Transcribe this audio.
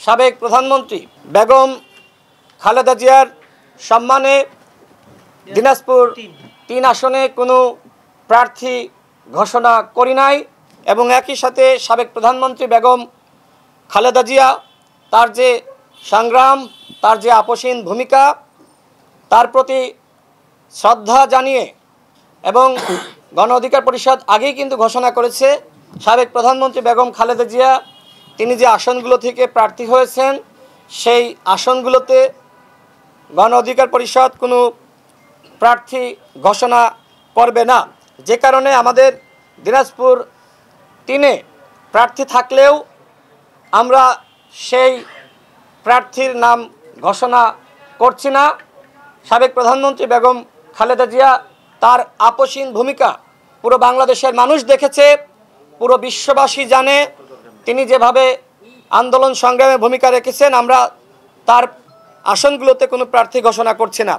সাবেক প্রধানমন্ত্রী বেগম খালেদা জিয়ার সম্মানে দিনাজপুর ৩ আসনে কোনো প্রার্থী ঘোষণা করি নাই এবং একই সাথে সাবেক প্রধানমন্ত্রী বেগম খালেদা জিয়া তার যে সংগ্রাম, তার যে আপোষহীন ভূমিকা, তার প্রতি শ্রদ্ধা জানিয়ে এবং গণ অধিকার পরিষদ আগেই কিন্তু ঘোষণা করেছে সাবেক প্রধানমন্ত্রী বেগম খালেদা জিয়া তিনি যে আসনগুলো থেকে প্রার্থী হয়েছেন সেই আসনগুলোতে গণ অধিকার পরিষদ কোনো প্রার্থী ঘোষণা করবে না। যে কারণে আমাদের দিনাজপুর ৩-এ প্রার্থী থাকলেও আমরা সেই প্রার্থীর নাম ঘোষণা করছি না। সাবেক প্রধানমন্ত্রী বেগম খালেদা জিয়া তার আপোষহীন ভূমিকা পুরো বাংলাদেশের মানুষ দেখেছে, পুরো বিশ্ববাসী জানে তিনি যেভাবে আন্দোলন সংগ্রামে ভূমিকা রেখেছেন। আমরা তার আসনগুলোতে কোনো প্রার্থী ঘোষণা করছি না।